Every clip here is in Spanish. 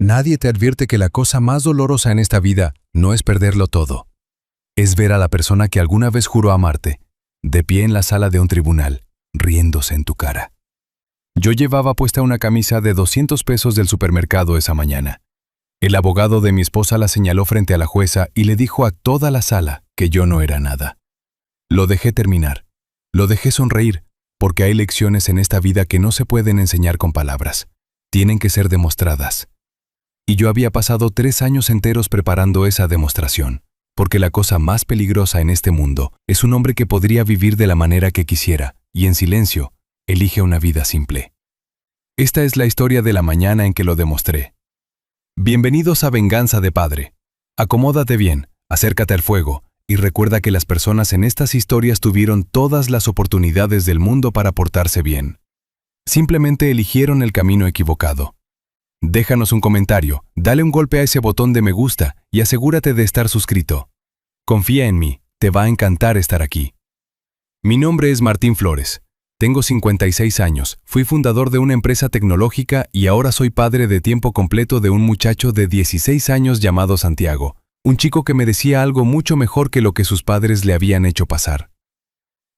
Nadie te advierte que la cosa más dolorosa en esta vida no es perderlo todo. Es ver a la persona que alguna vez juró amarte, de pie en la sala de un tribunal, riéndose en tu cara. Yo llevaba puesta una camisa de 200 pesos del supermercado esa mañana. El abogado de mi esposa la señaló frente a la jueza y le dijo a toda la sala que yo no era nada. Lo dejé terminar. Lo dejé sonreír, porque hay lecciones en esta vida que no se pueden enseñar con palabras. Tienen que ser demostradas. Y yo había pasado 3 años enteros preparando esa demostración, porque la cosa más peligrosa en este mundo es un hombre que podría vivir de la manera que quisiera, y en silencio, elige una vida simple. Esta es la historia de la mañana en que lo demostré. Bienvenidos a Venganza de Padre. Acomódate bien, acércate al fuego, y recuerda que las personas en estas historias tuvieron todas las oportunidades del mundo para portarse bien. Simplemente eligieron el camino equivocado. Déjanos un comentario, dale un golpe a ese botón de me gusta y asegúrate de estar suscrito. Confía en mí, te va a encantar estar aquí. Mi nombre es Martín Flores. Tengo 56 años, fui fundador de una empresa tecnológica y ahora soy padre de tiempo completo de un muchacho de 16 años llamado Santiago, un chico que merecía algo mucho mejor que lo que sus padres le habían hecho pasar.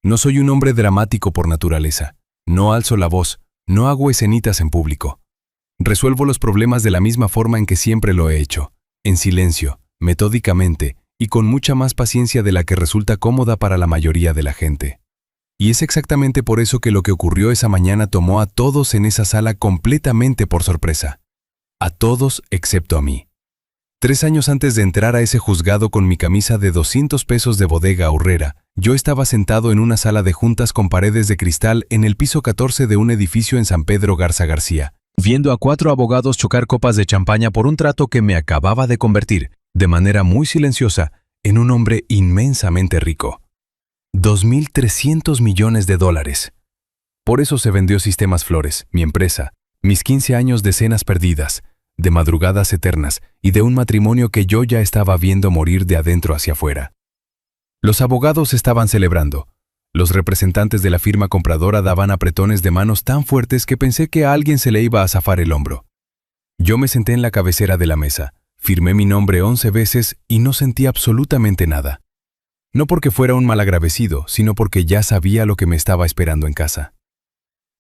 No soy un hombre dramático por naturaleza, no alzo la voz, no hago escenitas en público. Resuelvo los problemas de la misma forma en que siempre lo he hecho, en silencio, metódicamente y con mucha más paciencia de la que resulta cómoda para la mayoría de la gente. Y es exactamente por eso que lo que ocurrió esa mañana tomó a todos en esa sala completamente por sorpresa. A todos excepto a mí. 3 años antes de entrar a ese juzgado con mi camisa de 200 pesos de Bodega Aurrera, yo estaba sentado en una sala de juntas con paredes de cristal en el piso 14 de un edificio en San Pedro Garza García, viendo a 4 abogados chocar copas de champaña por un trato que me acababa de convertir, de manera muy silenciosa, en un hombre inmensamente rico. 2.300 millones de dólares. Por eso se vendió Sistemas Flores, mi empresa, mis 15 años de cenas perdidas, de madrugadas eternas y de un matrimonio que yo ya estaba viendo morir de adentro hacia afuera. Los abogados estaban celebrando. Los representantes de la firma compradora daban apretones de manos tan fuertes que pensé que a alguien se le iba a zafar el hombro. Yo me senté en la cabecera de la mesa, firmé mi nombre 11 veces y no sentí absolutamente nada. No porque fuera un malagradecido, sino porque ya sabía lo que me estaba esperando en casa.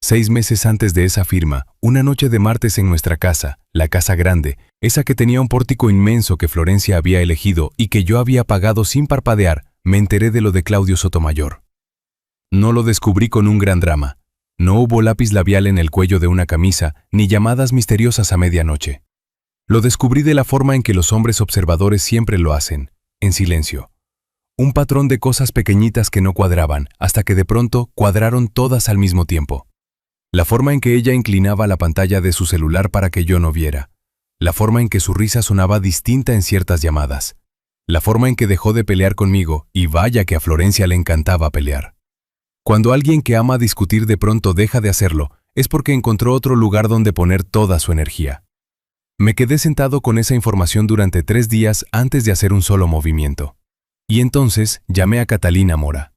6 meses antes de esa firma, una noche de martes en nuestra casa, la casa grande, esa que tenía un pórtico inmenso que Florencia había elegido y que yo había pagado sin parpadear, me enteré de lo de Claudio Sotomayor. No lo descubrí con un gran drama. No hubo lápiz labial en el cuello de una camisa, ni llamadas misteriosas a medianoche. Lo descubrí de la forma en que los hombres observadores siempre lo hacen, en silencio. Un patrón de cosas pequeñitas que no cuadraban, hasta que de pronto cuadraron todas al mismo tiempo. La forma en que ella inclinaba la pantalla de su celular para que yo no viera. La forma en que su risa sonaba distinta en ciertas llamadas. La forma en que dejó de pelear conmigo, y vaya que a Florencia le encantaba pelear. Cuando alguien que ama discutir de pronto deja de hacerlo, es porque encontró otro lugar donde poner toda su energía. Me quedé sentado con esa información durante 3 días antes de hacer un solo movimiento. Y entonces llamé a Catalina Mora.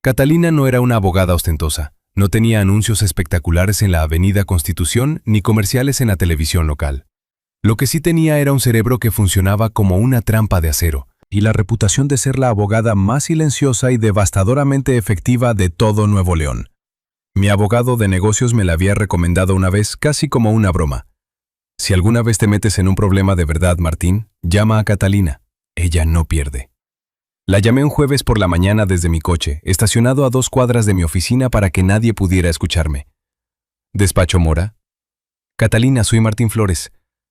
Catalina no era una abogada ostentosa, no tenía anuncios espectaculares en la Avenida Constitución ni comerciales en la televisión local. Lo que sí tenía era un cerebro que funcionaba como una trampa de acero, y la reputación de ser la abogada más silenciosa y devastadoramente efectiva de todo Nuevo León. Mi abogado de negocios me la había recomendado una vez casi como una broma. Si alguna vez te metes en un problema de verdad, Martín, llama a Catalina. Ella no pierde. La llamé un jueves por la mañana desde mi coche, estacionado a 2 cuadras de mi oficina para que nadie pudiera escucharme. ¿Despacho Mora? Catalina, soy Martín Flores.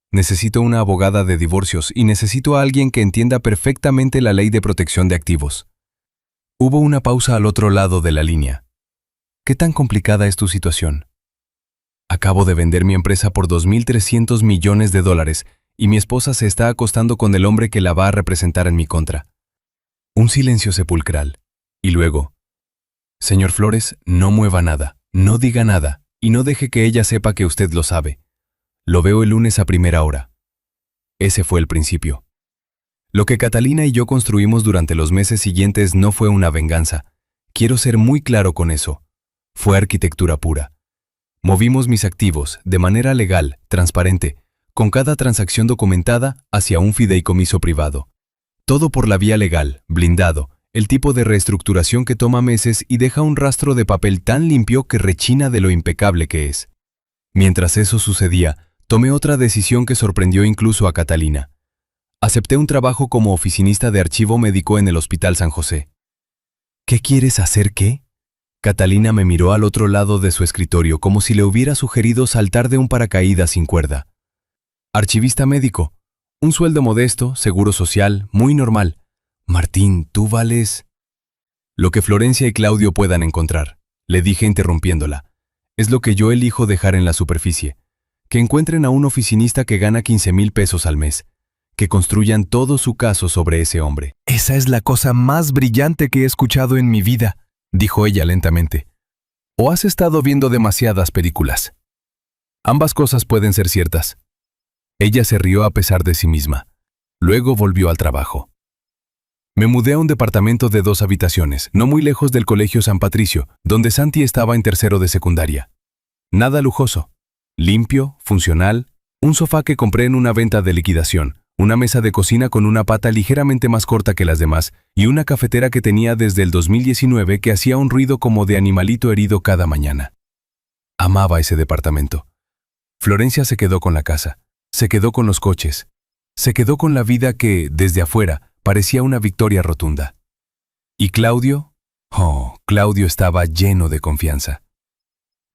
Necesito una abogada de divorcios y necesito a alguien que entienda perfectamente la ley de protección de activos. Hubo una pausa al otro lado de la línea. ¿Qué tan complicada es tu situación? Acabo de vender mi empresa por 2.300 millones de dólares y mi esposa se está acostando con el hombre que la va a representar en mi contra. Un silencio sepulcral. Y luego, señor Flores, no mueva nada, no diga nada y no deje que ella sepa que usted lo sabe. Lo veo el lunes a primera hora. Ese fue el principio. Lo que Catalina y yo construimos durante los meses siguientes no fue una venganza. Quiero ser muy claro con eso. Fue arquitectura pura. Movimos mis activos de manera legal, transparente, con cada transacción documentada hacia un fideicomiso privado. Todo por la vía legal, blindado, el tipo de reestructuración que toma meses y deja un rastro de papel tan limpio que rechina de lo impecable que es. Mientras eso sucedía, tomé otra decisión que sorprendió incluso a Catalina. Acepté un trabajo como oficinista de archivo médico en el Hospital San José. ¿Qué quieres hacer qué? Catalina me miró al otro lado de su escritorio como si le hubiera sugerido saltar de un paracaídas sin cuerda. Archivista médico. Un sueldo modesto, seguro social, muy normal. Martín, tú vales lo que Florencia y Claudio puedan encontrar, le dije interrumpiéndola. Es lo que yo elijo dejar en la superficie. Que encuentren a un oficinista que gana 15,000 pesos al mes. Que construyan todo su caso sobre ese hombre. Esa es la cosa más brillante que he escuchado en mi vida, dijo ella lentamente. ¿O has estado viendo demasiadas películas? Ambas cosas pueden ser ciertas. Ella se rió a pesar de sí misma. Luego volvió al trabajo. Me mudé a un departamento de 2 habitaciones, no muy lejos del Colegio San Patricio, donde Santi estaba en tercero de secundaria. Nada lujoso. Limpio, funcional, un sofá que compré en una venta de liquidación, una mesa de cocina con una pata ligeramente más corta que las demás y una cafetera que tenía desde el 2019 que hacía un ruido como de animalito herido cada mañana. Amaba ese departamento. Florencia se quedó con la casa, se quedó con los coches, se quedó con la vida que, desde afuera, parecía una victoria rotunda. ¿Y Claudio? Oh, Claudio estaba lleno de confianza.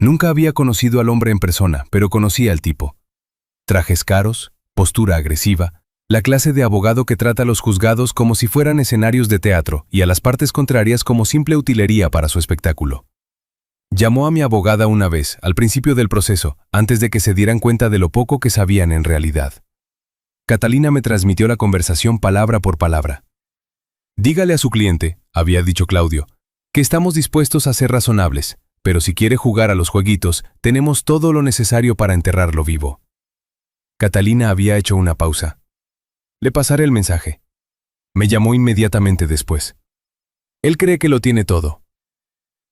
Nunca había conocido al hombre en persona, pero conocía al tipo. Trajes caros, postura agresiva, la clase de abogado que trata a los juzgados como si fueran escenarios de teatro y a las partes contrarias como simple utilería para su espectáculo. Llamó a mi abogada una vez, al principio del proceso, antes de que se dieran cuenta de lo poco que sabían en realidad. Catalina me transmitió la conversación palabra por palabra. Dígale a su cliente, había dicho Claudio, que estamos dispuestos a ser razonables, pero si quiere jugar a los jueguitos, tenemos todo lo necesario para enterrarlo vivo. Catalina había hecho una pausa. Le pasaré el mensaje. Me llamó inmediatamente después. Él cree que lo tiene todo.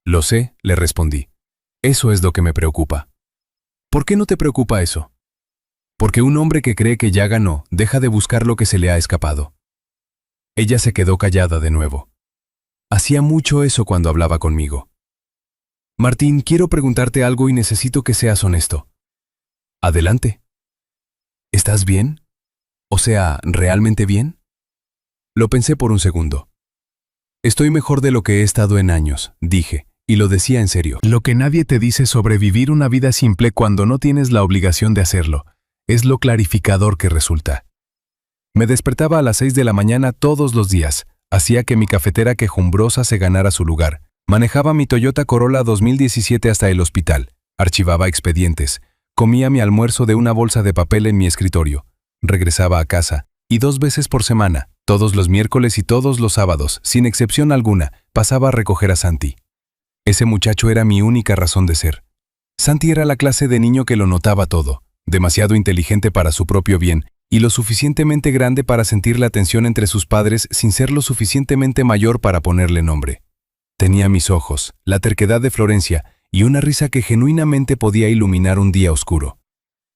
Lo sé, le respondí. Eso es lo que me preocupa. ¿Por qué no te preocupa eso? Porque un hombre que cree que ya ganó, deja de buscar lo que se le ha escapado. Ella se quedó callada de nuevo. Hacía mucho eso cuando hablaba conmigo. Martín, quiero preguntarte algo y necesito que seas honesto. Adelante. ¿Estás bien? O sea, ¿realmente bien? Lo pensé por un segundo. Estoy mejor de lo que he estado en años, dije, y lo decía en serio. Lo que nadie te dice sobre vivir una vida simple cuando no tienes la obligación de hacerlo, es lo clarificador que resulta. Me despertaba a las 6 de la mañana todos los días, hacía que mi cafetera quejumbrosa se ganara su lugar, manejaba mi Toyota Corolla 2017 hasta el hospital, archivaba expedientes, comía mi almuerzo de una bolsa de papel en mi escritorio, regresaba a casa, y 2 veces por semana, todos los miércoles y todos los sábados, sin excepción alguna, pasaba a recoger a Santi. Ese muchacho era mi única razón de ser. Santi era la clase de niño que lo notaba todo, demasiado inteligente para su propio bien, y lo suficientemente grande para sentir la tensión entre sus padres sin ser lo suficientemente mayor para ponerle nombre. Tenía mis ojos, la terquedad de Florencia y una risa que genuinamente podía iluminar un día oscuro.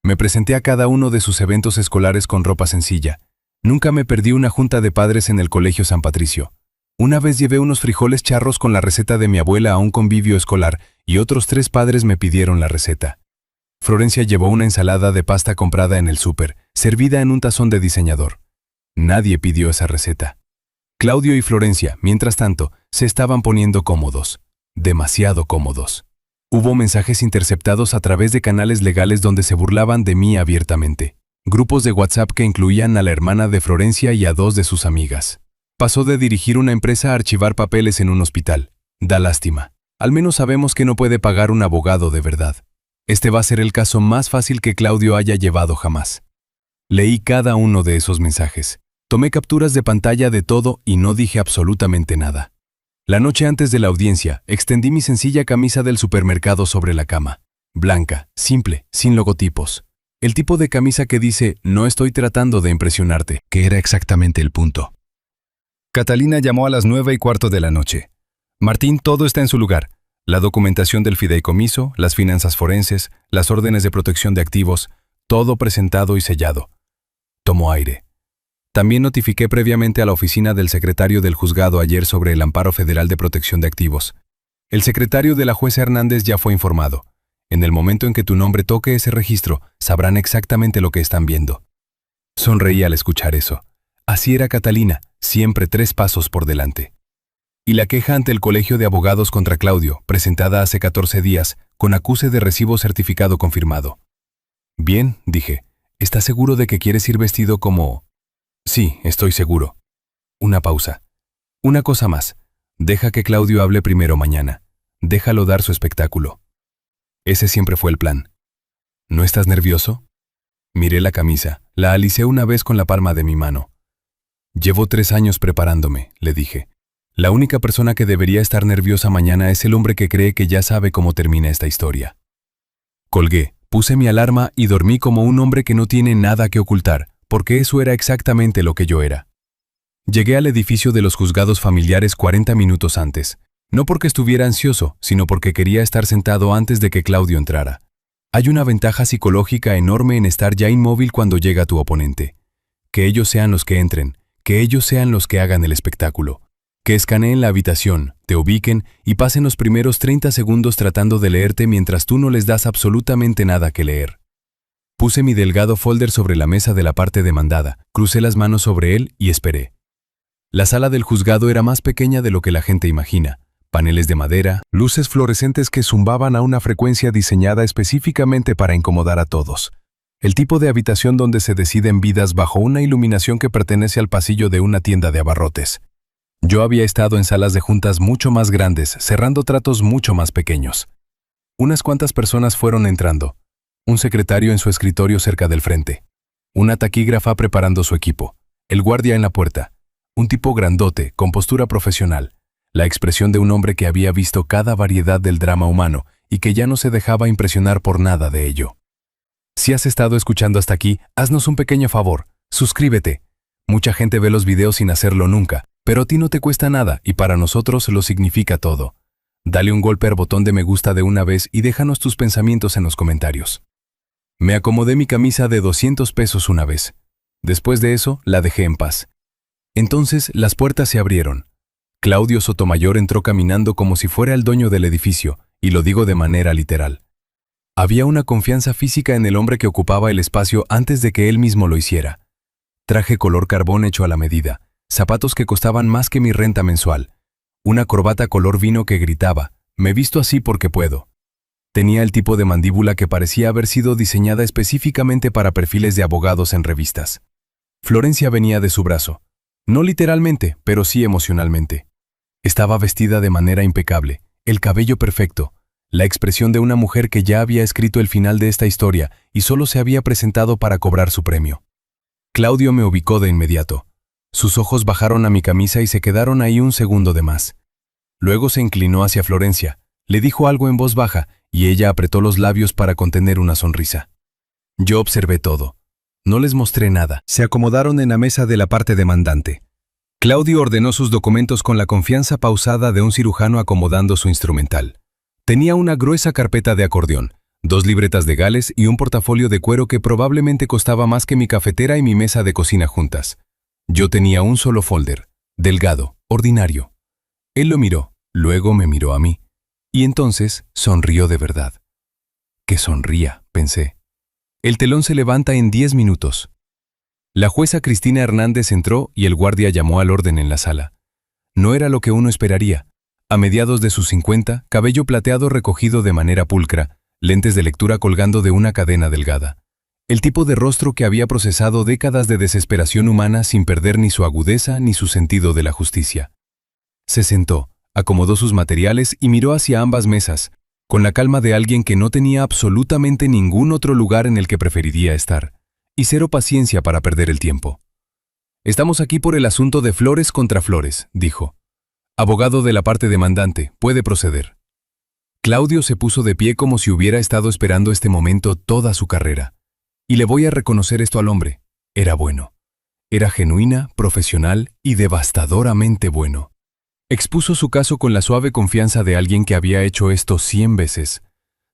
Me presenté a cada uno de sus eventos escolares con ropa sencilla. Nunca me perdí una junta de padres en el Colegio San Patricio. Una vez llevé unos frijoles charros con la receta de mi abuela a un convivio escolar y otros 3 padres me pidieron la receta. Florencia llevó una ensalada de pasta comprada en el súper, servida en un tazón de diseñador. Nadie pidió esa receta. Claudio y Florencia, mientras tanto, se estaban poniendo cómodos. Demasiado cómodos. Hubo mensajes interceptados a través de canales legales donde se burlaban de mí abiertamente. Grupos de WhatsApp que incluían a la hermana de Florencia y a 2 de sus amigas. Pasó de dirigir una empresa a archivar papeles en un hospital. Da lástima. Al menos sabemos que no puede pagar un abogado de verdad. Este va a ser el caso más fácil que Claudio haya llevado jamás. Leí cada uno de esos mensajes. Tomé capturas de pantalla de todo y no dije absolutamente nada. La noche antes de la audiencia, extendí mi sencilla camisa del supermercado sobre la cama. Blanca, simple, sin logotipos. El tipo de camisa que dice, no estoy tratando de impresionarte, que era exactamente el punto. Catalina llamó a las 9:15 de la noche. Martín, todo está en su lugar. La documentación del fideicomiso, las finanzas forenses, las órdenes de protección de activos, Todo presentado y sellado. Tomó aire. También notifiqué previamente a la oficina del secretario del juzgado ayer sobre el amparo federal de protección de activos. El secretario de la jueza Hernández ya fue informado. En el momento en que tu nombre toque ese registro, sabrán exactamente lo que están viendo. Sonreí al escuchar eso. Así era Catalina, siempre 3 pasos por delante. Y la queja ante el Colegio de Abogados contra Claudio, presentada hace 14 días, con acuse de recibo certificado confirmado. Bien, dije, ¿estás seguro de que quieres ir vestido como...? Sí, estoy seguro. Una pausa. Una cosa más. Deja que Claudio hable primero mañana. Déjalo dar su espectáculo. Ese siempre fue el plan. ¿No estás nervioso? Miré la camisa, la alicé una vez con la palma de mi mano. Llevo 3 años preparándome, le dije. La única persona que debería estar nerviosa mañana es el hombre que cree que ya sabe cómo termina esta historia. Colgué, puse mi alarma y dormí como un hombre que no tiene nada que ocultar, porque eso era exactamente lo que yo era. Llegué al edificio de los juzgados familiares 40 minutos antes, no porque estuviera ansioso, sino porque quería estar sentado antes de que Claudio entrara. Hay una ventaja psicológica enorme en estar ya inmóvil cuando llega tu oponente. Que ellos sean los que entren, que ellos sean los que hagan el espectáculo. Que escaneen la habitación, te ubiquen y pasen los primeros 30 segundos tratando de leerte mientras tú no les das absolutamente nada que leer. Puse mi delgado folder sobre la mesa de la parte demandada, crucé las manos sobre él y esperé. La sala del juzgado era más pequeña de lo que la gente imagina. Paneles de madera, luces fluorescentes que zumbaban a una frecuencia diseñada específicamente para incomodar a todos. El tipo de habitación donde se deciden vidas bajo una iluminación que pertenece al pasillo de una tienda de abarrotes. Yo había estado en salas de juntas mucho más grandes, cerrando tratos mucho más pequeños. Unas cuantas personas fueron entrando. Un secretario en su escritorio cerca del frente. Una taquígrafa preparando su equipo. El guardia en la puerta. Un tipo grandote, con postura profesional. La expresión de un hombre que había visto cada variedad del drama humano y que ya no se dejaba impresionar por nada de ello. Si has estado escuchando hasta aquí, haznos un pequeño favor. Suscríbete. Mucha gente ve los videos sin hacerlo nunca, pero a ti no te cuesta nada y para nosotros lo significa todo. Dale un golpe al botón de me gusta de una vez y déjanos tus pensamientos en los comentarios. Me acomodé mi camisa de 200 pesos una vez. Después de eso, la dejé en paz. Entonces, las puertas se abrieron. Claudio Sotomayor entró caminando como si fuera el dueño del edificio, y lo digo de manera literal. Había una confianza física en el hombre que ocupaba el espacio antes de que él mismo lo hiciera. Traje color carbón hecho a la medida, zapatos que costaban más que mi renta mensual, una corbata color vino que gritaba, me visto así porque puedo. Tenía el tipo de mandíbula que parecía haber sido diseñada específicamente para perfiles de abogados en revistas. Florencia venía de su brazo. No literalmente, pero sí emocionalmente. Estaba vestida de manera impecable, el cabello perfecto, la expresión de una mujer que ya había escrito el final de esta historia y solo se había presentado para cobrar su premio. Claudio me ubicó de inmediato. Sus ojos bajaron a mi camisa y se quedaron ahí un segundo de más. Luego se inclinó hacia Florencia, le dijo algo en voz baja y ella apretó los labios para contener una sonrisa. Yo observé todo. No les mostré nada. Se acomodaron en la mesa de la parte demandante. Claudio ordenó sus documentos con la confianza pausada de un cirujano acomodando su instrumental. Tenía una gruesa carpeta de acordeón, 2 libretas de Gales y un portafolio de cuero que probablemente costaba más que mi cafetera y mi mesa de cocina juntas. Yo tenía un solo folder, delgado, ordinario. Él lo miró, luego me miró a mí. Y entonces sonrió de verdad. Que sonría, pensé. El telón se levanta en 10 minutos. La jueza Cristina Hernández entró y el guardia llamó al orden en la sala. No era lo que uno esperaría. A mediados de sus 50, cabello plateado recogido de manera pulcra, lentes de lectura colgando de una cadena delgada. El tipo de rostro que había procesado décadas de desesperación humana sin perder ni su agudeza ni su sentido de la justicia. Se sentó, acomodó sus materiales y miró hacia ambas mesas, con la calma de alguien que no tenía absolutamente ningún otro lugar en el que preferiría estar, y cero paciencia para perder el tiempo. Estamos aquí por el asunto de Flores contra Flores, dijo. Abogado de la parte demandante, puede proceder. Claudio se puso de pie como si hubiera estado esperando este momento toda su carrera. Y le voy a reconocer esto al hombre. Era bueno. Era genuina, profesional y devastadoramente bueno. Expuso su caso con la suave confianza de alguien que había hecho esto 100 veces.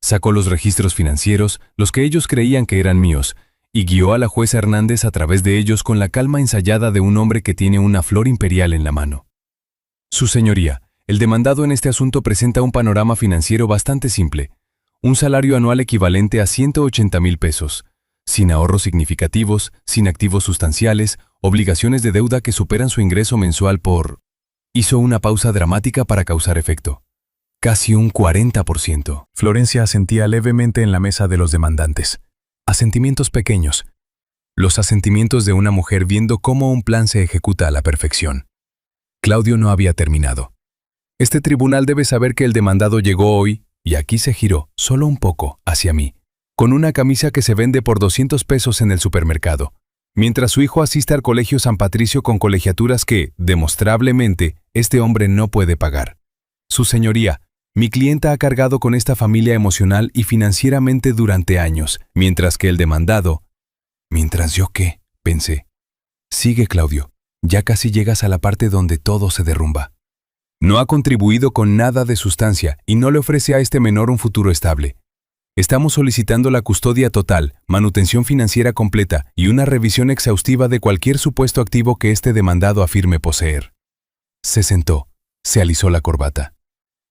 Sacó los registros financieros, los que ellos creían que eran míos, y guió a la jueza Hernández a través de ellos con la calma ensayada de un hombre que tiene una flor imperial en la mano. Su señoría, el demandado en este asunto presenta un panorama financiero bastante simple. Un salario anual equivalente a 180,000 pesos, sin ahorros significativos, sin activos sustanciales, obligaciones de deuda que superan su ingreso mensual por... Hizo una pausa dramática para causar efecto. Casi un 40%. Florencia asentía levemente en la mesa de los demandantes. Asentimientos pequeños. Los asentimientos de una mujer viendo cómo un plan se ejecuta a la perfección. Claudio no había terminado. Este tribunal debe saber que el demandado llegó hoy, y aquí se giró, solo un poco, hacia mí, con una camisa que se vende por 200 pesos en el supermercado, mientras su hijo asiste al Colegio San Patricio con colegiaturas que, demostrablemente, este hombre no puede pagar. Su señoría, mi clienta ha cargado con esta familia emocional y financieramente durante años, mientras que el demandado... ¿Mientras yo qué? Pensé. Sigue, Claudio. Ya casi llegas a la parte donde todo se derrumba. No ha contribuido con nada de sustancia y no le ofrece a este menor un futuro estable. Estamos solicitando la custodia total, manutención financiera completa y una revisión exhaustiva de cualquier supuesto activo que este demandado afirme poseer. Se sentó, se alisó la corbata.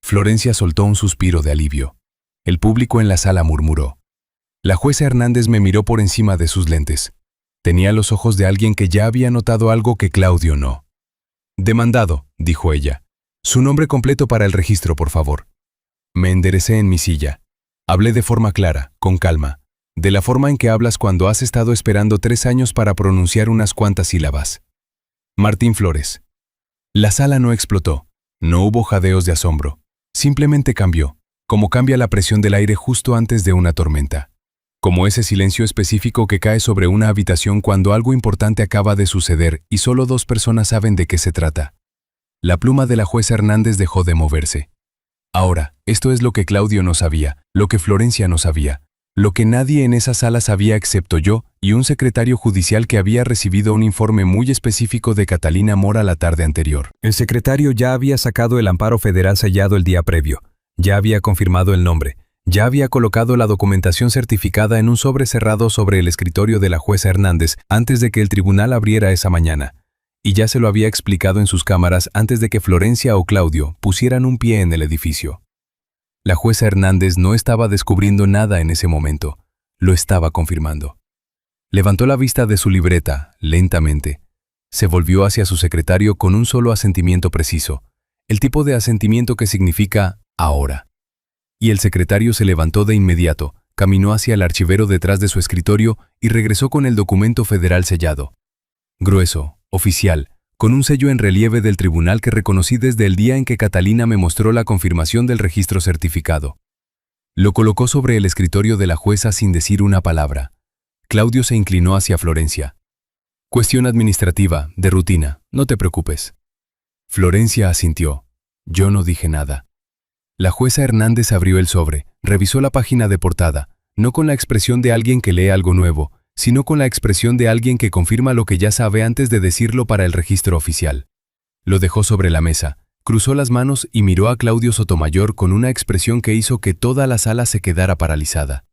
Florencia soltó un suspiro de alivio. El público en la sala murmuró. La jueza Hernández me miró por encima de sus lentes. Tenía los ojos de alguien que ya había notado algo que Claudio no. Demandado, dijo ella. Su nombre completo para el registro, por favor. Me enderecé en mi silla. Hablé de forma clara, con calma, de la forma en que hablas cuando has estado esperando 3 años para pronunciar unas cuantas sílabas. Martín Flores. La sala no explotó, no hubo jadeos de asombro, simplemente cambió, como cambia la presión del aire justo antes de una tormenta. Como ese silencio específico que cae sobre una habitación cuando algo importante acaba de suceder y solo 2 personas saben de qué se trata. La pluma de la jueza Hernández dejó de moverse. Ahora, esto es lo que Claudio no sabía, lo que Florencia no sabía, lo que nadie en esa sala sabía excepto yo y un secretario judicial que había recibido un informe muy específico de Catalina Mora la tarde anterior. El secretario ya había sacado el amparo federal sellado el día previo, ya había confirmado el nombre, ya había colocado la documentación certificada en un sobre cerrado sobre el escritorio de la jueza Hernández antes de que el tribunal abriera esa mañana. Y ya se lo había explicado en sus cámaras antes de que Florencia o Claudio pusieran un pie en el edificio. La jueza Hernández no estaba descubriendo nada en ese momento, lo estaba confirmando. Levantó la vista de su libreta, lentamente. Se volvió hacia su secretario con un solo asentimiento preciso, el tipo de asentimiento que significa ahora. Y el secretario se levantó de inmediato, caminó hacia el archivero detrás de su escritorio y regresó con el documento federal sellado. Grueso, oficial, con un sello en relieve del tribunal que reconocí desde el día en que Catalina me mostró la confirmación del registro certificado. Lo colocó sobre el escritorio de la jueza sin decir una palabra. Claudio se inclinó hacia Florencia. Cuestión administrativa, de rutina, no te preocupes. Florencia asintió. Yo no dije nada. La jueza Hernández abrió el sobre, revisó la página de portada, no con la expresión de alguien que lee algo nuevo, sino con la expresión de alguien que confirma lo que ya sabe antes de decirlo para el registro oficial. Lo dejó sobre la mesa, cruzó las manos y miró a Claudio Sotomayor con una expresión que hizo que toda la sala se quedara paralizada.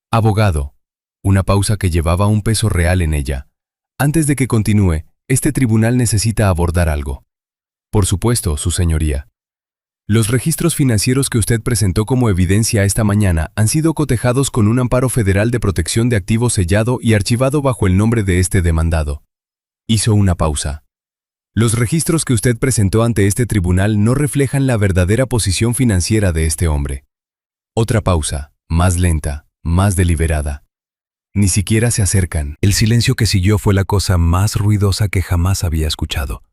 Abogado. Una pausa que llevaba un peso real en ella. Antes de que continúe, este tribunal necesita abordar algo. Por supuesto, su señoría. Los registros financieros que usted presentó como evidencia esta mañana han sido cotejados con un amparo federal de protección de activos sellado y archivado bajo el nombre de este demandado. Hizo una pausa. Los registros que usted presentó ante este tribunal no reflejan la verdadera posición financiera de este hombre. Otra pausa, más lenta, más deliberada. Ni siquiera se acercan. El silencio que siguió fue la cosa más ruidosa que jamás había escuchado.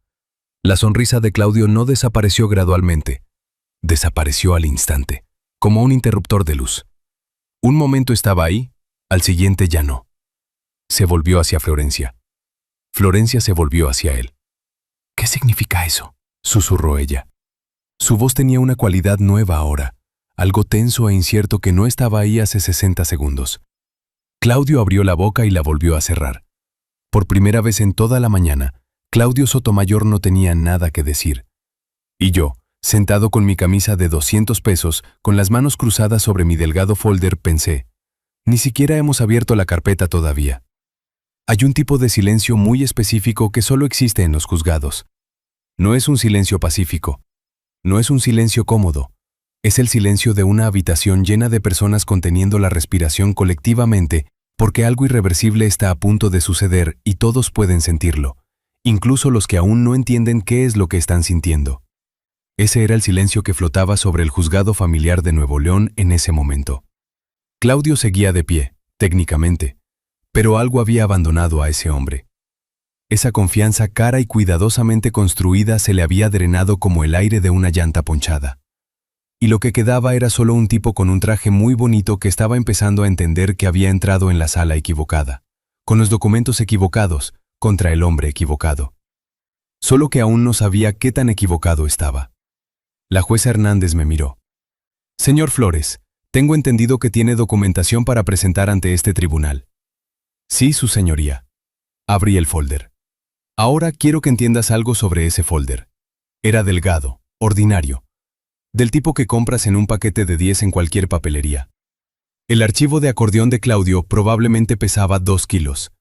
La sonrisa de Claudio no desapareció gradualmente. Desapareció al instante, como un interruptor de luz. Un momento estaba ahí, al siguiente ya no. Se volvió hacia Florencia. Florencia se volvió hacia él. ¿Qué significa eso?, susurró ella. Su voz tenía una cualidad nueva ahora, algo tenso e incierto que no estaba ahí hace 60 segundos. Claudio abrió la boca y la volvió a cerrar. Por primera vez en toda la mañana, Claudio Sotomayor no tenía nada que decir. Y yo, Sentado con mi camisa de 200 pesos, con las manos cruzadas sobre mi delgado folder, pensé, ni siquiera hemos abierto la carpeta todavía. Hay un tipo de silencio muy específico que solo existe en los juzgados. No es un silencio pacífico. No es un silencio cómodo. Es el silencio de una habitación llena de personas conteniendo la respiración colectivamente porque algo irreversible está a punto de suceder y todos pueden sentirlo, incluso los que aún no entienden qué es lo que están sintiendo. Ese era el silencio que flotaba sobre el juzgado familiar de Nuevo León en ese momento. Claudio seguía de pie, técnicamente, pero algo había abandonado a ese hombre. Esa confianza cara y cuidadosamente construida se le había drenado como el aire de una llanta ponchada. Y lo que quedaba era solo un tipo con un traje muy bonito que estaba empezando a entender que había entrado en la sala equivocada, con los documentos equivocados, contra el hombre equivocado. Solo que aún no sabía qué tan equivocado estaba. La jueza Hernández me miró. Señor Flores, tengo entendido que tiene documentación para presentar ante este tribunal. Sí, su señoría. Abrí el folder. Ahora quiero que entiendas algo sobre ese folder. Era delgado, ordinario, del tipo que compras en un paquete de 10 en cualquier papelería. El archivo de acordeón de Claudio probablemente pesaba 2 kilos.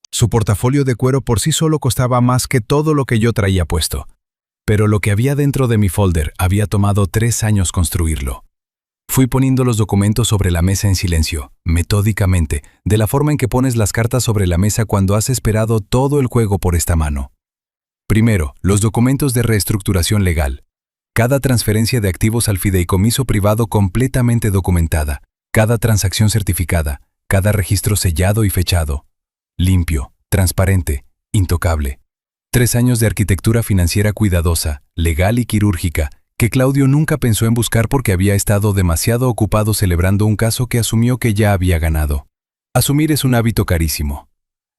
Su portafolio de cuero por sí solo costaba más que todo lo que yo traía puesto. Pero lo que había dentro de mi folder había tomado 3 años construirlo. Fui poniendo los documentos sobre la mesa en silencio, metódicamente, de la forma en que pones las cartas sobre la mesa cuando has esperado todo el juego por esta mano. Primero, los documentos de reestructuración legal. Cada transferencia de activos al fideicomiso privado completamente documentada, cada transacción certificada, cada registro sellado y fechado. Limpio, transparente, intocable. 3 años de arquitectura financiera cuidadosa, legal y quirúrgica, que Claudio nunca pensó en buscar porque había estado demasiado ocupado celebrando un caso que asumió que ya había ganado. Asumir es un hábito carísimo.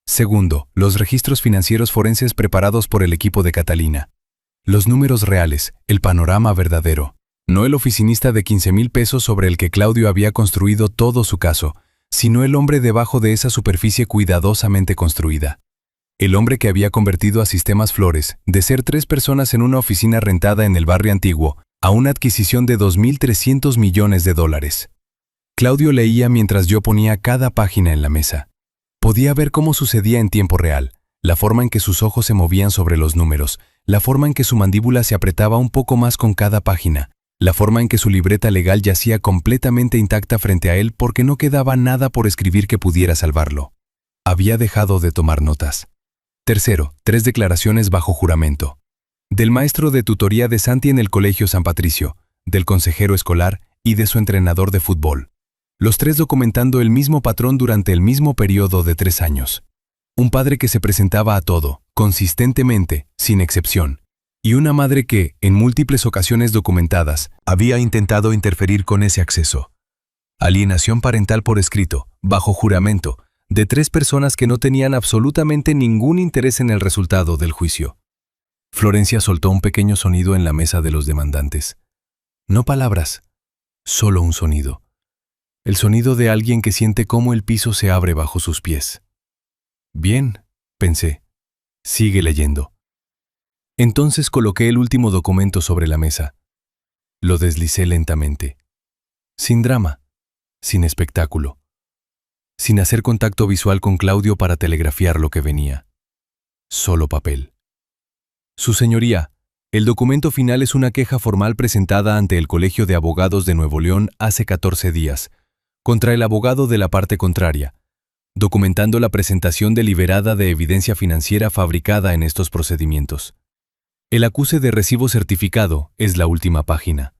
Segundo, los registros financieros forenses preparados por el equipo de Catalina. Los números reales, el panorama verdadero. No el oficinista de 15,000 pesos sobre el que Claudio había construido todo su caso, sino el hombre debajo de esa superficie cuidadosamente construida. El hombre que había convertido a Sistemas Flores, de ser 3 personas en una oficina rentada en el barrio antiguo, a una adquisición de $2.300 millones. Claudio leía mientras yo ponía cada página en la mesa. Podía ver cómo sucedía en tiempo real, la forma en que sus ojos se movían sobre los números, la forma en que su mandíbula se apretaba un poco más con cada página, la forma en que su libreta legal yacía completamente intacta frente a él porque no quedaba nada por escribir que pudiera salvarlo. Había dejado de tomar notas. Tercero, 3 declaraciones bajo juramento. Del maestro de tutoría de Santi en el Colegio San Patricio, del consejero escolar y de su entrenador de fútbol. Los 3 documentando el mismo patrón durante el mismo periodo de 3 años. Un padre que se presentaba a todo, consistentemente, sin excepción. Y una madre que, en múltiples ocasiones documentadas, había intentado interferir con ese acceso. Alienación parental por escrito, bajo juramento, de 3 personas que no tenían absolutamente ningún interés en el resultado del juicio. Florencia soltó un pequeño sonido en la mesa de los demandantes. No palabras, solo un sonido. El sonido de alguien que siente cómo el piso se abre bajo sus pies. Bien, pensé. Sigue leyendo. Entonces coloqué el último documento sobre la mesa. Lo deslicé lentamente. Sin drama, sin espectáculo. Sin hacer contacto visual con Claudio para telegrafiar lo que venía. Solo papel. Su señoría, el documento final es una queja formal presentada ante el Colegio de Abogados de Nuevo León hace 14 días, contra el abogado de la parte contraria, documentando la presentación deliberada de evidencia financiera fabricada en estos procedimientos. El acuse de recibo certificado es la última página.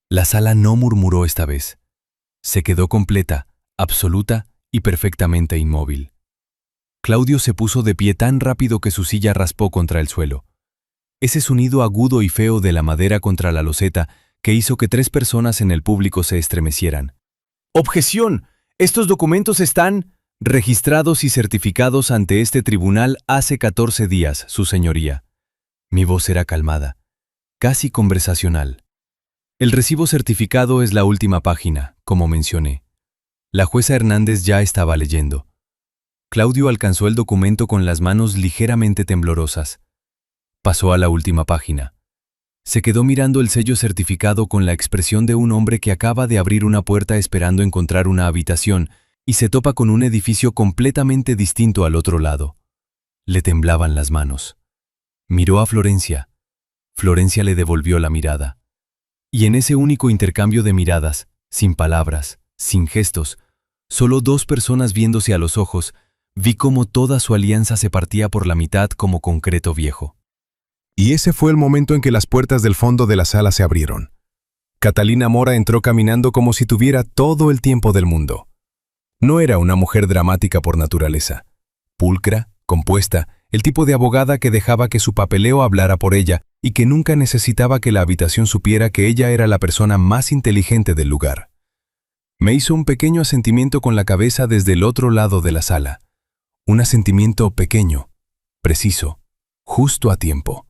La sala no murmuró esta vez. Se quedó completa, absoluta y perfectamente inmóvil. Claudio se puso de pie tan rápido que su silla raspó contra el suelo. Ese sonido agudo y feo de la madera contra la loseta que hizo que 3 personas en el público se estremecieran. ¡Objeción! Estos documentos están registrados y certificados ante este tribunal hace 14 días, su señoría. Mi voz era calmada, casi conversacional. El recibo certificado es la última página, como mencioné. La jueza Hernández ya estaba leyendo. Claudio alcanzó el documento con las manos ligeramente temblorosas. Pasó a la última página. Se quedó mirando el sello certificado con la expresión de un hombre que acaba de abrir una puerta esperando encontrar una habitación y se topa con un edificio completamente distinto al otro lado. Le temblaban las manos. Miró a Florencia. Florencia le devolvió la mirada. Y en ese único intercambio de miradas, sin palabras, sin gestos, solo dos personas viéndose a los ojos, vi cómo toda su alianza se partía por la mitad como concreto viejo. Y ese fue el momento en que las puertas del fondo de la sala se abrieron. Catalina Mora entró caminando como si tuviera todo el tiempo del mundo. No era una mujer dramática por naturaleza. Pulcra, compuesta, el tipo de abogada que dejaba que su papeleo hablara por ella y que nunca necesitaba que la habitación supiera que ella era la persona más inteligente del lugar. Me hizo un pequeño asentimiento con la cabeza desde el otro lado de la sala. Un asentimiento pequeño, preciso, justo a tiempo.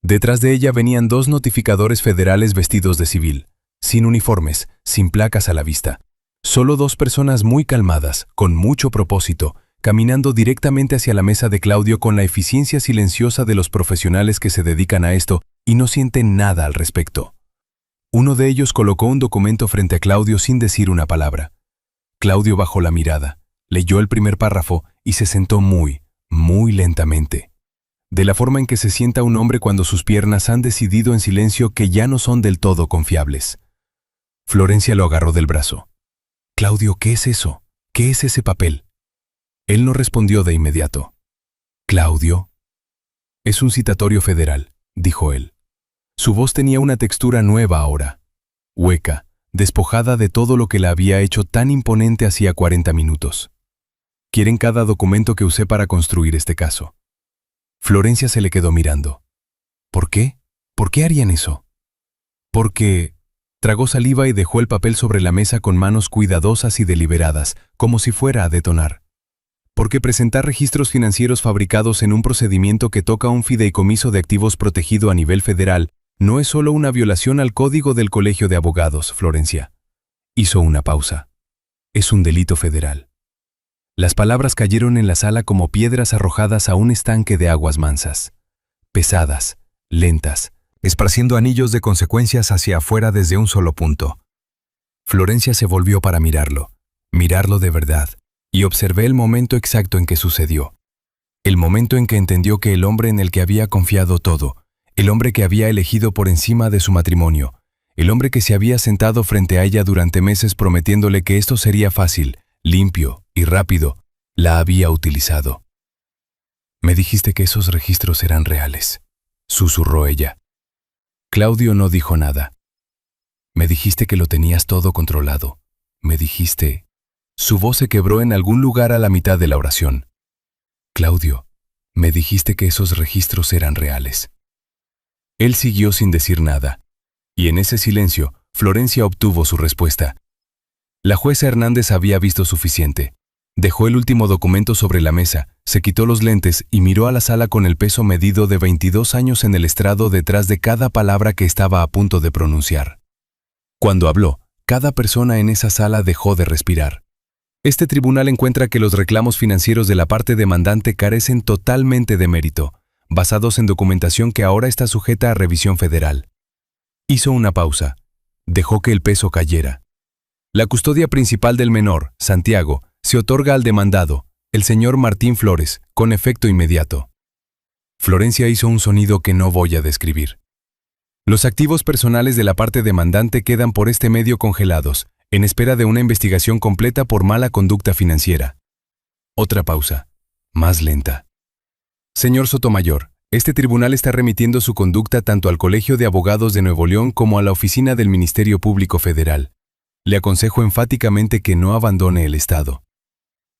Detrás de ella venían dos notificadores federales vestidos de civil, sin uniformes, sin placas a la vista. Solo dos personas muy calmadas, con mucho propósito, caminando directamente hacia la mesa de Claudio con la eficiencia silenciosa de los profesionales que se dedican a esto y no sienten nada al respecto. Uno de ellos colocó un documento frente a Claudio sin decir una palabra. Claudio bajó la mirada, leyó el primer párrafo y se sentó muy lentamente. De la forma en que se sienta un hombre cuando sus piernas han decidido en silencio que ya no son del todo confiables. Florencia lo agarró del brazo. «Claudio, ¿qué es eso? ¿Qué es ese papel?» Él no respondió de inmediato. «Claudio». «Es un citatorio federal», dijo él. Su voz tenía una textura nueva ahora, hueca, despojada de todo lo que la había hecho tan imponente hacía 40 minutos. «Quieren cada documento que usé para construir este caso». Florencia se le quedó mirando. ¿Por qué? ¿Por qué harían eso? Porque... Tragó saliva y dejó el papel sobre la mesa con manos cuidadosas y deliberadas, como si fuera a detonar. Porque presentar registros financieros fabricados en un procedimiento que toca un fideicomiso de activos protegido a nivel federal no es solo una violación al código del Colegio de Abogados, Florencia. Hizo una pausa. Es un delito federal. Las palabras cayeron en la sala como piedras arrojadas a un estanque de aguas mansas. Pesadas, lentas, esparciendo anillos de consecuencias hacia afuera desde un solo punto. Florencia se volvió para mirarlo de verdad, y observé el momento exacto en que sucedió. El momento en que entendió que el hombre en el que había confiado todo, el hombre que había elegido por encima de su matrimonio, el hombre que se había sentado frente a ella durante meses prometiéndole que esto sería fácil, limpio y rápido, la había utilizado. «Me dijiste que esos registros eran reales», susurró ella. Claudio no dijo nada. «Me dijiste que lo tenías todo controlado. Me dijiste...» Su voz se quebró en algún lugar a la mitad de la oración. «Claudio, me dijiste que esos registros eran reales». Él siguió sin decir nada, y en ese silencio, Florencia obtuvo su respuesta. La jueza Hernández había visto suficiente. Dejó el último documento sobre la mesa, se quitó los lentes y miró a la sala con el peso medido de 22 años en el estrado detrás de cada palabra que estaba a punto de pronunciar. Cuando habló, cada persona en esa sala dejó de respirar. Este tribunal encuentra que los reclamos financieros de la parte demandante carecen totalmente de mérito, basados en documentación que ahora está sujeta a revisión federal. Hizo una pausa. Dejó que el peso cayera. La custodia principal del menor, Santiago, se otorga al demandado, el señor Martín Flores, con efecto inmediato. Florencia hizo un sonido que no voy a describir. Los activos personales de la parte demandante quedan por este medio congelados, en espera de una investigación completa por mala conducta financiera. Otra pausa, más lenta. Señor Sotomayor, este tribunal está remitiendo su conducta tanto al Colegio de Abogados de Nuevo León como a la oficina del Ministerio Público Federal. Le aconsejo enfáticamente que no abandone el Estado.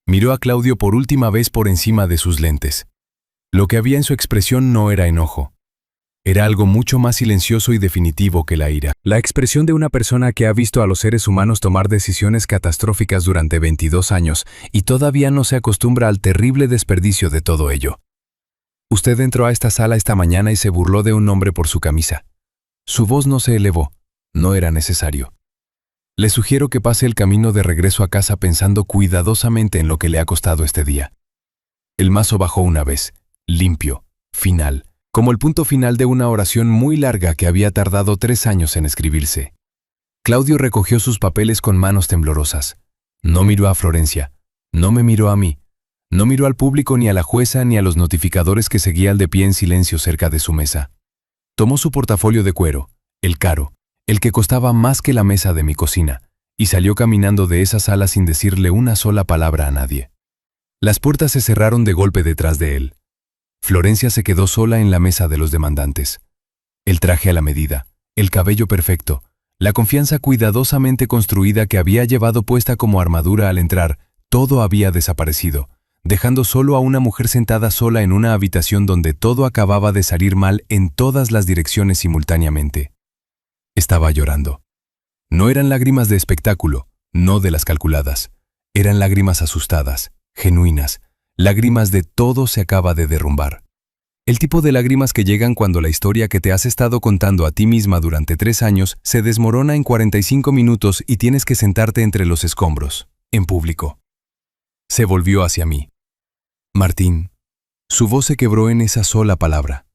Miró a Claudio por última vez por encima de sus lentes. Lo que había en su expresión no era enojo. Era algo mucho más silencioso y definitivo que la ira. La expresión de una persona que ha visto a los seres humanos tomar decisiones catastróficas durante 22 años y todavía no se acostumbra al terrible desperdicio de todo ello. Usted entró a esta sala esta mañana y se burló de un hombre por su camisa. Su voz no se elevó. No era necesario. Le sugiero que pase el camino de regreso a casa pensando cuidadosamente en lo que le ha costado este día. El mazo bajó una vez, limpio, final, como el punto final de una oración muy larga que había tardado 3 años en escribirse. Claudio recogió sus papeles con manos temblorosas. No miró a Florencia, no me miró a mí, no miró al público ni a la jueza ni a los notificadores que seguían de pie en silencio cerca de su mesa. Tomó su portafolio de cuero, el caro, el que costaba más que la mesa de mi cocina, y salió caminando de esa sala sin decirle una sola palabra a nadie. Las puertas se cerraron de golpe detrás de él. Florencia se quedó sola en la mesa de los demandantes. El traje a la medida, el cabello perfecto, la confianza cuidadosamente construida que había llevado puesta como armadura al entrar, todo había desaparecido, dejando solo a una mujer sentada sola en una habitación donde todo acababa de salir mal en todas las direcciones simultáneamente. Estaba llorando. No eran lágrimas de espectáculo, no de las calculadas. Eran lágrimas asustadas, genuinas, lágrimas de todo se acaba de derrumbar. El tipo de lágrimas que llegan cuando la historia que te has estado contando a ti misma durante 3 años se desmorona en 45 minutos y tienes que sentarte entre los escombros, en público. Se volvió hacia mí. Martín. Su voz se quebró en esa sola palabra.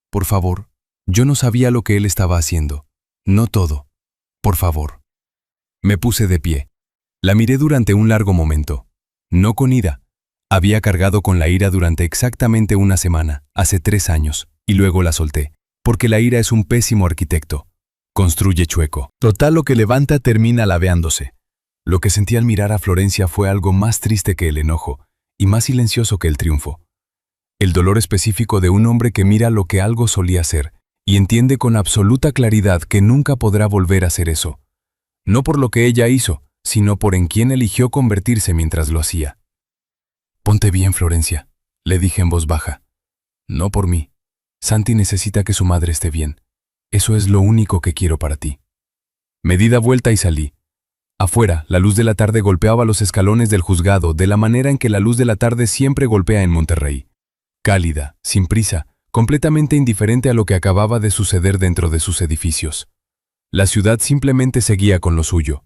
Por favor, yo no sabía lo que él estaba haciendo. No todo. Por favor. Me puse de pie. La miré durante un largo momento. No con ira. Había cargado con la ira durante exactamente una semana, hace 3 años, y luego la solté, porque la ira es un pésimo arquitecto. Construye chueco. Total, lo que levanta termina ladeándose. Lo que sentí al mirar a Florencia fue algo más triste que el enojo, y más silencioso que el triunfo. El dolor específico de un hombre que mira lo que algo solía ser, y entiende con absoluta claridad que nunca podrá volver a hacer eso. No por lo que ella hizo, sino por en quién eligió convertirse mientras lo hacía. «Ponte bien, Florencia», le dije en voz baja. «No por mí. Santi necesita que su madre esté bien. Eso es lo único que quiero para ti». Me di la vuelta y salí. Afuera, la luz de la tarde golpeaba los escalones del juzgado de la manera en que la luz de la tarde siempre golpea en Monterrey. Cálida, sin prisa, completamente indiferente a lo que acababa de suceder dentro de sus edificios. La ciudad simplemente seguía con lo suyo.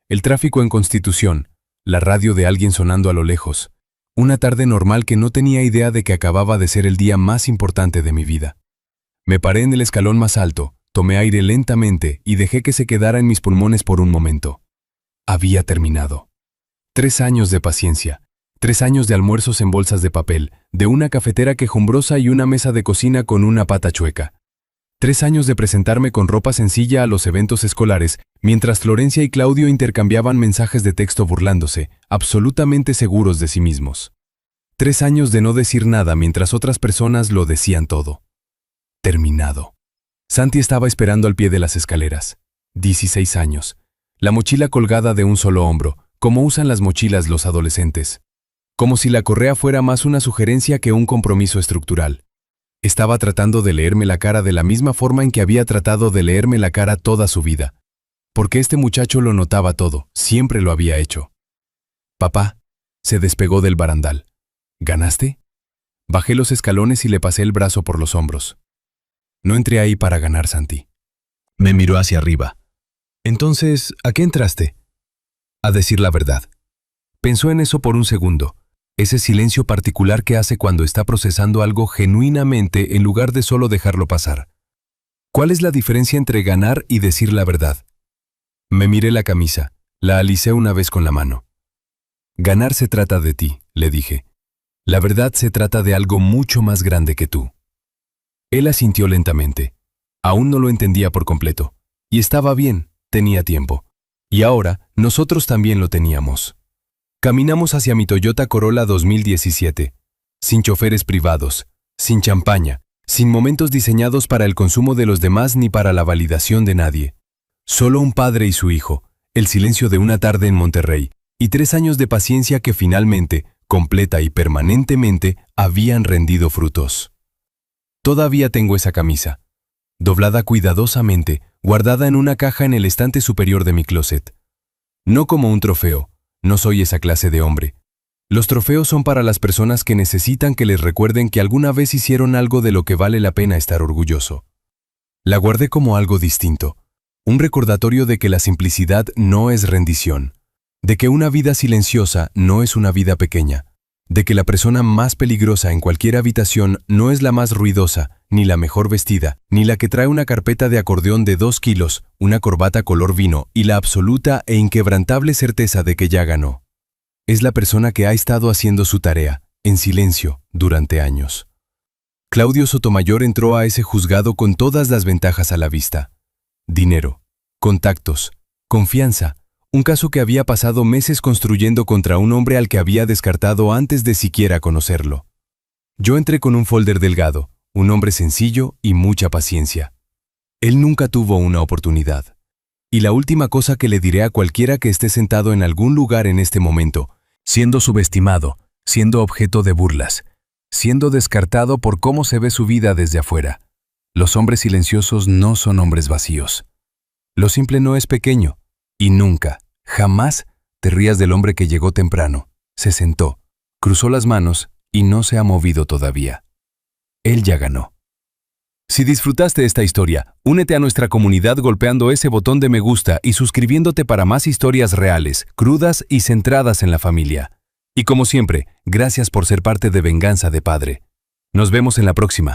El tráfico en Constitución, la radio de alguien sonando a lo lejos. Una tarde normal que no tenía idea de que acababa de ser el día más importante de mi vida. Me paré en el escalón más alto, tomé aire lentamente y dejé que se quedara en mis pulmones por un momento. Había terminado. 3 años de paciencia, 3 años de almuerzos en bolsas de papel, de una cafetera quejumbrosa y una mesa de cocina con una pata chueca. 3 años de presentarme con ropa sencilla a los eventos escolares, mientras Florencia y Claudio intercambiaban mensajes de texto burlándose, absolutamente seguros de sí mismos. 3 años de no decir nada mientras otras personas lo decían todo. Terminado. Santi estaba esperando al pie de las escaleras. 16 años. La mochila colgada de un solo hombro, como usan las mochilas los adolescentes. Como si la correa fuera más una sugerencia que un compromiso estructural. Estaba tratando de leerme la cara de la misma forma en que había tratado de leerme la cara toda su vida. Porque este muchacho lo notaba todo, siempre lo había hecho. «Papá», se despegó del barandal. «¿Ganaste?» Bajé los escalones y le pasé el brazo por los hombros. «No entré ahí para ganar, Santi». Me miró hacia arriba. «Entonces, ¿a qué entraste?» «A decir la verdad». Pensó en eso por un segundo. Ese silencio particular que hace cuando está procesando algo genuinamente en lugar de solo dejarlo pasar. ¿Cuál es la diferencia entre ganar y decir la verdad? Me miré la camisa, la alicé una vez con la mano. Ganar se trata de ti, le dije. La verdad se trata de algo mucho más grande que tú. Él asintió lentamente. Aún no lo entendía por completo. Y estaba bien, tenía tiempo. Y ahora, nosotros también lo teníamos. Caminamos hacia mi Toyota Corolla 2017, sin choferes privados, sin champaña, sin momentos diseñados para el consumo de los demás ni para la validación de nadie. Solo un padre y su hijo, el silencio de una tarde en Monterrey, y 3 años de paciencia que finalmente, completa y permanentemente, habían rendido frutos. Todavía tengo esa camisa, doblada cuidadosamente, guardada en una caja en el estante superior de mi closet. No como un trofeo. No soy esa clase de hombre. Los trofeos son para las personas que necesitan que les recuerden que alguna vez hicieron algo de lo que vale la pena estar orgulloso. La guardé como algo distinto, un recordatorio de que la simplicidad no es rendición, de que una vida silenciosa no es una vida pequeña, de que la persona más peligrosa en cualquier habitación no es la más ruidosa, ni la mejor vestida, ni la que trae una carpeta de acordeón de 2 kilos, una corbata color vino y la absoluta e inquebrantable certeza de que ya ganó. Es la persona que ha estado haciendo su tarea, en silencio, durante años. Claudio Sotomayor entró a ese juzgado con todas las ventajas a la vista. Dinero, contactos, confianza, un caso que había pasado meses construyendo contra un hombre al que había descartado antes de siquiera conocerlo. Yo entré con un folder delgado, un hombre sencillo y mucha paciencia. Él nunca tuvo una oportunidad. Y la última cosa que le diré a cualquiera que esté sentado en algún lugar en este momento, siendo subestimado, siendo objeto de burlas, siendo descartado por cómo se ve su vida desde afuera. Los hombres silenciosos no son hombres vacíos. Lo simple no es pequeño, y nunca, jamás te rías del hombre que llegó temprano, se sentó, cruzó las manos y no se ha movido todavía. Él ya ganó. Si disfrutaste esta historia, únete a nuestra comunidad golpeando ese botón de me gusta y suscribiéndote para más historias reales, crudas y centradas en la familia. Y como siempre, gracias por ser parte de Venganza de Padre. Nos vemos en la próxima.